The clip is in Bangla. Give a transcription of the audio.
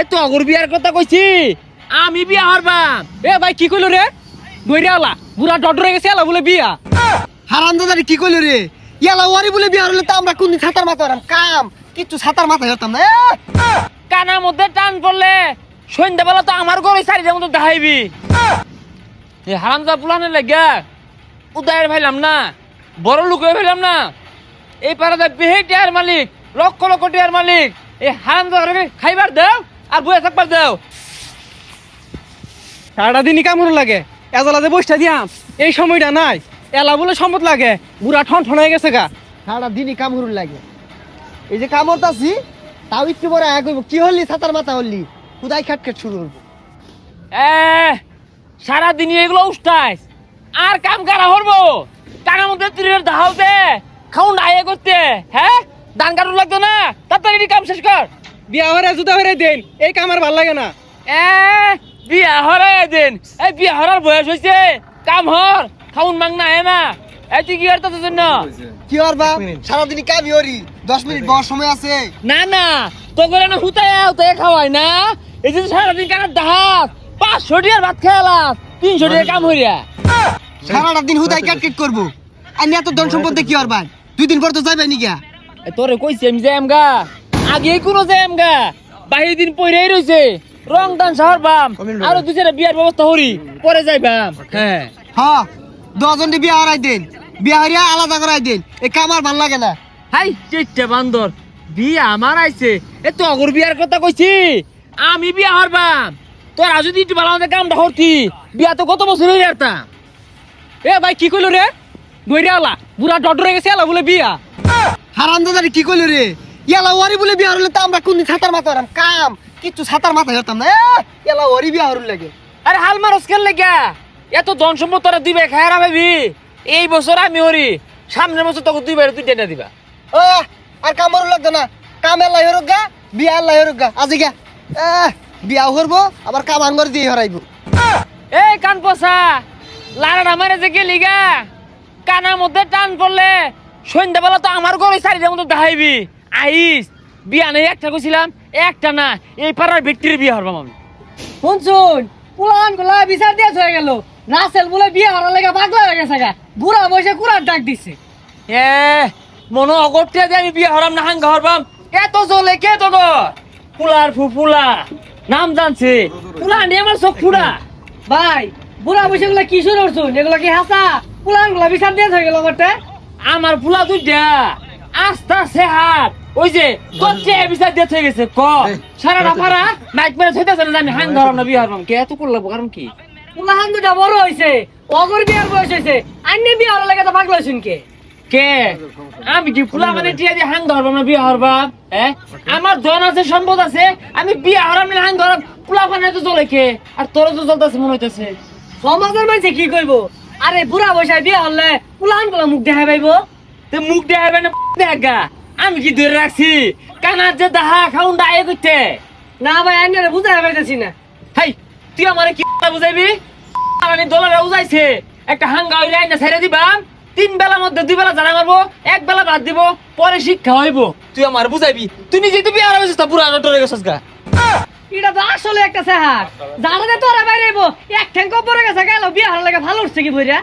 এ তো অগর বিয়ার কথা কইছি আমি বিয়া হারবাম। এ ভাই কি কইলো রে গইরালা পুরা ডডরে গেছে এলা বলে বিয়া। হারামদাদারি কি কইলো রে ইয়ালা ওয়ারি বলে বিয়া হলে তো আমরা কোন ছাতার মাথা হরাম কাম কিচ্ছু ছাতার মাথা হতাম না। কানার মধ্যে টান পড়লে সন্ধ্যাবেলা তো আমার ঘরে সারিটার মতো দেখাইবি। এ হারামদা পুলানের লাগিয়া উদয়ের ভাইলাম না, বড় লোক হয়ে ভাইলাম না। এই পাড়াতে বেহে টিয়ার মালিক, লক্ষ লক্ষ টিয়ার মালিক। এই হারামদা খাইবার দেও আর বয়ে থাকবার দেও। সারাটা দিনই কামড় লাগে এজলাতে বসটা দিয়াম এই সময়টা নাই এলা বলে সম্পদ লাগে বুড়া ঠন ঠন হয়ে গেছে গা। সারা দিনই কামড় লাগে এই যে কামড়তাছি তাও একটু পরে আয়া কইব কি হলি ছাতার মাথা হলি খুদাই খাটখাট শুরু করবো। সারাদিনই এগুলো উষ্টাইস আর কাম কারা হরবো। কানার মধ্যে তীরের দাহাওতে খাউন আয়ে করতে, হ্যাঁ ধান কাটুন লাগতো না, তাড়াতাড়ি কাম শেষ কর। বিয়া হরে জুতা হরে দেন এই কাম আর ভাল লাগে না। বিয়া হরাই দেন, এই বিয়া হরার বয়স হয়েছে, কাম হর খাউন মাং না হে না। এই তুই কি আর তোর জন্য কি আর বা সারাদিনই কামি হরি 10 মিনিট বড় সময় আছে। না না তো করে না হুতায় হুতায় খাওয়াই না। এই যে সারাদিন কানার দাহাত 500 টাকার ভাত খেলাম 300 টাকা কাম হইয়া সারাটা দিন হুদাই কাটকাট করবো আর এত ধন সম্পদ কি আর ভাই 2 দিন পর তো যাইবে নি গা। তোরে কইছি আমি যাইম গা, আগে কোনো যাইম গা, বাহির দিন পইরাই রইছে রং দান শহর বাম আরো 2-4টা বিয়ার ব্যবস্থা হরি পরে যাইবাম। হ্যাঁ হ্যাঁ 10 জন বিয়া হারাই দেন বিয়া হারিয়া আলাদা করাই দেন এই কাম আর ভাল লাগে না। হাই চেষ্টা বান্দর বিয়া আমার আইছে এ তো অগর বিয়ার কথা কইছি আমি বিয়া হারবাম। তোরা যদি একটু ভালো আমাদের কামটা হরতি বিয়া তো কত বছর হয়ে যেতাম। এ ভাই কি কইলো রে গইরালা বুড়া ডডরে গেছে এলা বলে বিয়া। হারামদাদারি কি কইলো রে ইয়ালা ওয়ারি বলে বিয়া হলে তো আমরা কোন ছাতার মাথা হরাম কাম কিচ্ছু ছাতার মাথা হতাম না। ইয়ালা ওয়ারি বিয়া হরুল লাগে আরে হাল মারস কেন লেগা এত ধন সম্পদ তোরা দিবে খায়রা ভাবি। এই বছর আমি হরি সামনের বছর তোকে 2 বাইরে 2 টেনা দিবা। ও আর কাম হরুল লাগতো না কাম এলাই হরুক গা বিয়া এলাই হরুক গা আজি গা বিয়া হরবো আবার কাম আনগর দিয়ে হরাইবো। এই কান পচা লাড়াটা মারে যে গেলি গা কানার মধ্যে টান পড়লে সন্ধ্যাবেলা তো আমার ঘরে সারিটার মতো দেখাইবি। আইস বিয়া নেই একটা কইছিলাম একটা না এই পাড়ার ব্যক্তির বিয়া হরবাম আমি। শুনছুন পুলান গুলা বিচার দিয়ে হয়ে গেল রাসেল বলে বিয়ে হওয়ার লেগে পাগলা হয়ে গেছে গা বুড়া বসে কুড়ার ডাক দিছে। মনো অগরটিয়া দিয়ে আমি বিয়া হরাম না হাঙ্গা হরবাম। এত জলে কে তো পুলার ফুলা নাম জানছে পুলা নিয়ে আমার চোখ ফুড়া। ভাই বুড়া বসে গুলা কি শুরু করছুন এগুলো কি হাসা পুলান গুলা বিচার দিয়ে হয়ে গেল করতে আমার ফুলা দুইটা আস্তা সেহাত ওই যে তোর চেয়ে বিচার দিয়ে হয়ে গেছে ক সারাটা পাড়া মাইক মেরে থইতাছে না আমি হাঙ্গা হরাম না বিয়া হরবাম। কে এত করলাম কারণ কি পুলাহান দুটা বড় হয়েছে অগর বিয়ার বয়স হয়েছে আইনে বিয়ে হওয়ার লেগে তো পাগলা হয়েছুন কে কে আমি কি ফুলা মানে টিয়া দিয়ে হাং ধরবাম না বিয়া হরবাম। আমার ধন আছে সম্পদ আছে আমি বিয়া হরাম না হাং ধরাম ফুলা মানে তো চলে কে আর তোর তো চলতেছে মনে হইতেছে। সমাজের মানুষে কি কইবো আরে বুড়া বসায় বিয়ে হলে পুলাহান গুলা মুখ দেখা পাইবো। তো মুখ দেখাবে না দেখা আমি কি ধরে রাখছি কানার যে দাহা খাউন ডায়ে করতে। না ভাই আইনে বুঝাই পাইতেছি না। হাই তুই আমার কি বুঝাইবি আমি দলারে উজাইছে একটা হাঙ্গা হইলে আইনা ছেড়ে দিবাম 3 বেলার মধ্যে 2 বেলা জানা মারবো 1 বেলা ভাত দিব পরে শিক্ষা হইব। তুই আমার বুঝাইবি তুই নিজে তুই বিয়া হইছিস তা পুরা ডরে গেছস গা। এটা তো আসলে একটা সাহার জানাতে তোরা বাইরে এক ঠ্যাঙ্ক পরে গেছে গেল বিয়ে হওয়ার লেগে ভালো উঠছে কি বইরা।